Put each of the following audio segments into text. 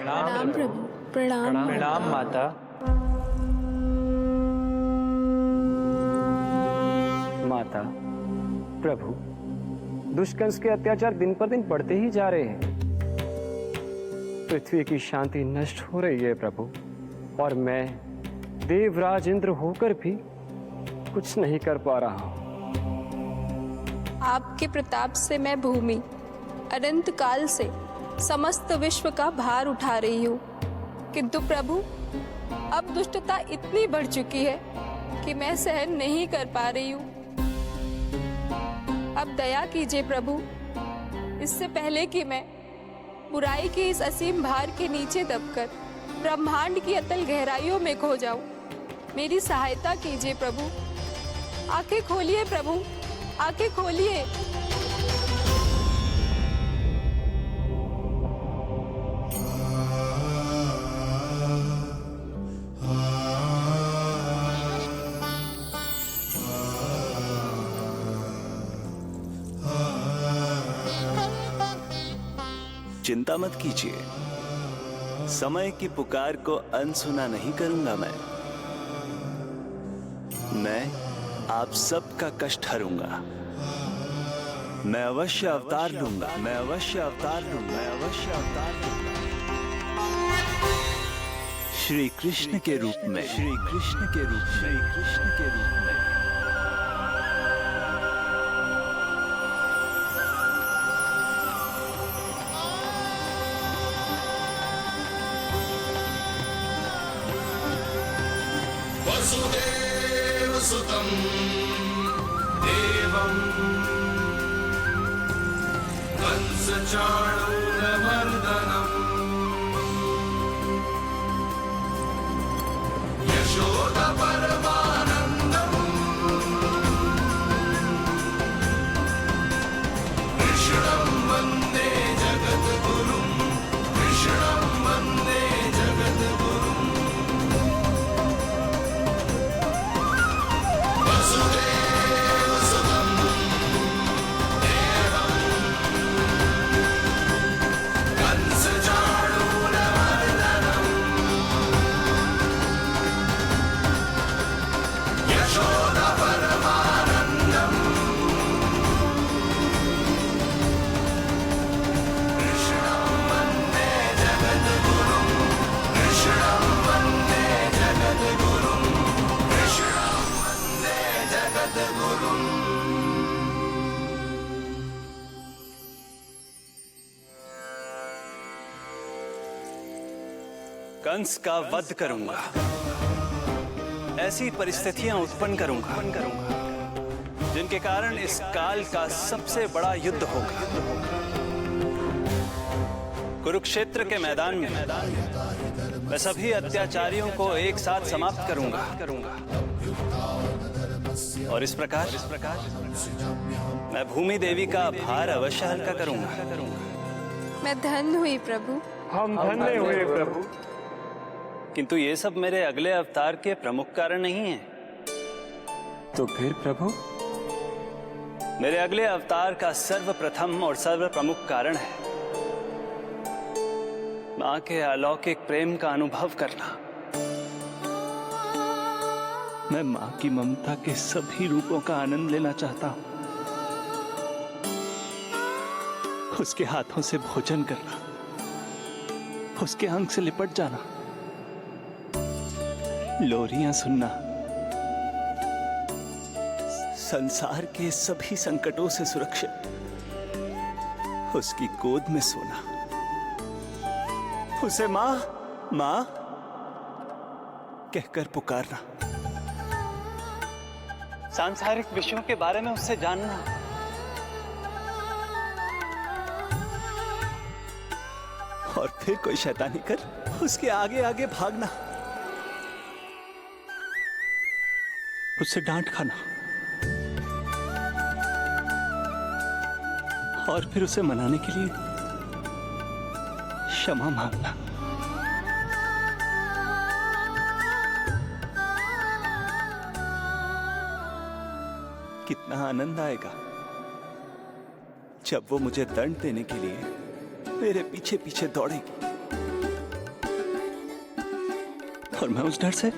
प्रणाम प्रभु। प्रणाम प्रणाम माता। माता, प्रभु, दुष्कंस के अत्याचार दिन पर दिन बढ़ते ही जा रहे हैं। पृथ्वी की शांति नष्ट हो रही है प्रभु, और मैं देवराज इंद्र होकर भी कुछ नहीं कर पा रहा हूं। आपके प्रताप से मैं भूमि अनंत काल से समस्त विश्व का भार उठा रही हूँ, किंतु प्रभु अब दुष्टता इतनी बढ़ चुकी है कि मैं सहन नहीं कर पा रही हूँ। अब दया कीजिए प्रभु, इससे पहले कि मैं बुराई के इस असीम भार के नीचे दबकर ब्रह्मांड की अतल गहराइयों में खो जाऊं। मेरी सहायता कीजिए प्रभु। आंखें खोलिए प्रभु, आंखें खोलिए। चिंता मत कीजिए, समय की पुकार को अनसुना नहीं करूंगा। मैं आप सबका कष्ट हरूंगा। मैं अवश्य अवतार लूंगा, मैं अवश्य अवतार लूंगा, मैं अवश्य अवतार लूंगा। श्री कृष्ण के रूप में, श्री कृष्ण के रूप में, श्री कृष्ण के रूप में। वसुदेव सुतं देवं कंसचाणूरमर्दनम् यशोदा परमानन्दम् कृष्णं वन्दे जगद्गुरुं, कृष्णं वन्दे जगद्गुरुम्। कंस का वध करूंगा, ऐसी परिस्थितियां उत्पन्न करूंगा जिनके कारण इस काल का सबसे बड़ा युद्ध होगा। कुरुक्षेत्र के मैदान में मैं सभी अत्याचारियों को एक साथ समाप्त करूंगा और इस प्रकार मैं भूमि देवी का भार अवश्य हल्का करूंगा। मैं धन्य हुई प्रभु। हम धन्य हुए प्रभु। किंतु ये सब मेरे अगले अवतार के प्रमुख कारण नहीं है। तो फिर प्रभु? मेरे अगले अवतार का सर्वप्रथम और सर्व प्रमुख कारण है मां के अलौकिक प्रेम का अनुभव करना। मैं मां की ममता के सभी रूपों का आनंद लेना चाहता हूं। उसके हाथों से भोजन करना, उसके अंग से लिपट जाना, लोरियां सुनना, संसार के सभी संकटों से सुरक्षित उसकी गोद में सोना, उसे मां मां कहकर पुकारना, सांसारिक विषयों के बारे में उससे जानना, और फिर कोई शैतानी कर उसके आगे आगे भागना, उससे डांट खाना और फिर उसे मनाने के लिए क्षमा मांगना। कितना आनंद आएगा जब वो मुझे दंड देने के लिए मेरे पीछे पीछे दौड़ेगी और मैं उस डर से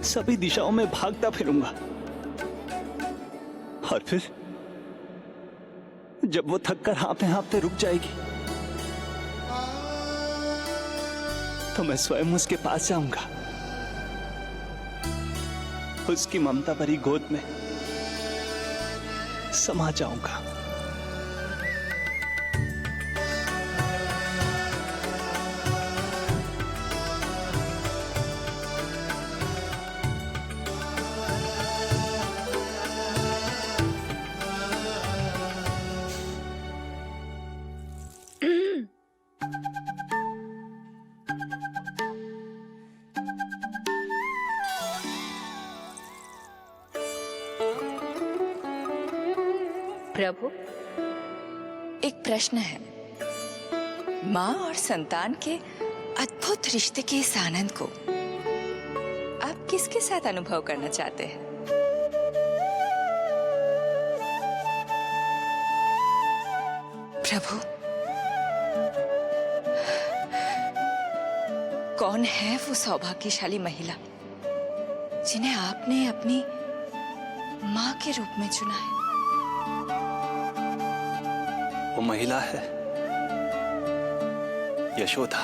सभी दिशाओं में भागता फिरूंगा। और फिर जब वो थक कर हाँफते हाँफते रुक जाएगी तो मैं स्वयं उसके पास जाऊंगा, उसकी ममता भरी गोद में समा जाऊंगा। प्रभु, एक प्रश्न है। माँ और संतान के अद्भुत रिश्ते के इस आनंद को आप किसके साथ अनुभव करना चाहते हैं? प्रभु, कौन है वो सौभाग्यशाली महिला जिन्हें आपने अपनी माँ के रूप में चुना है? वो महिला है यशोदा।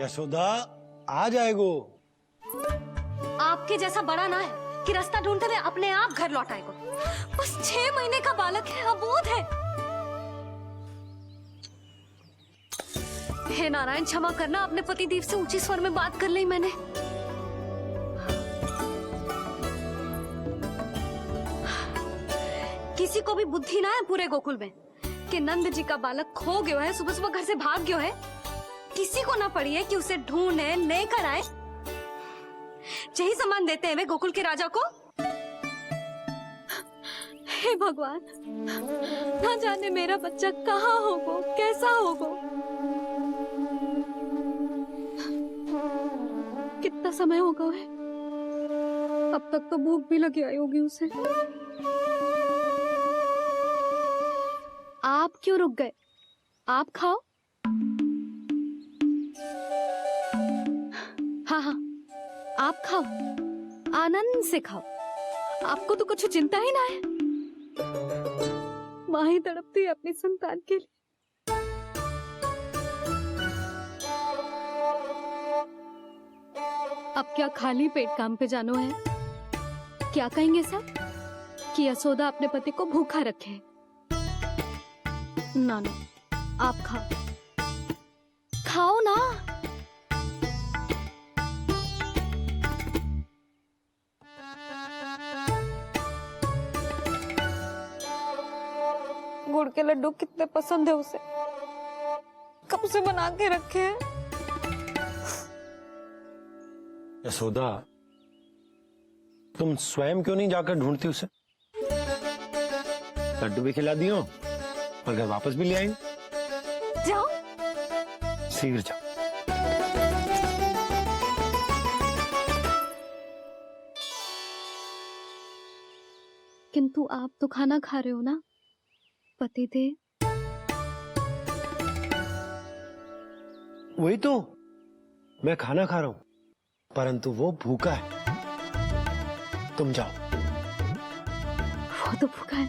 यशोदा आ जाएगो। आपके जैसा बड़ा ना है कि रास्ता ढूंढते हुए अपने आप घर लौट आएगो। बस 6 महीने का बालक है, अबोध है। हे नारायण, क्षमा करना, अपने पति देव से ऊंची स्वर में बात कर ली मैंने। किसी को भी बुद्धि ना है पूरे गोकुल में कि नंद जी का बालक खो गयो है, सुबह सुबह घर से भाग गयो है। किसी को ना पड़ी है कि उसे ढूंढे लेकर आए। यही सम्मान देते हैं वे गोकुल के राजा को। हे भगवान, ना जाने मेरा बच्चा कहाँ होगो, कैसा होगो। कितना समय होगा है, अब तक तो भूख भी लगी आई होगी उसे। आप क्यों रुक गए? आप खाओ। हाँ हाँ, आप खाओ, आनंद से खाओ। आपको तो कुछ चिंता ही ना है। माँ ही तड़पती है अपनी संतान के लिए। अब क्या खाली पेट काम पे जानो है? क्या कहेंगे सब कि यशोदा अपने पति को भूखा रखे? ना ना, आप खाओ, खाओ ना। गुड़ के लड्डू कितने पसंद है उसे, कब से बना के रखे हैं। यशोदा, तुम स्वयं क्यों नहीं जाकर ढूंढती उसे? लड्डू भी खिला दियो और घर वापस भी ले आएंगे। जाओ, शीघ्र जाओ। किंतु आप तो खाना खा रहे हो ना पति देव? वही तो, मैं खाना खा रहा हूं, परंतु वो भूखा है। तुम जाओ। वो तो भूखा है।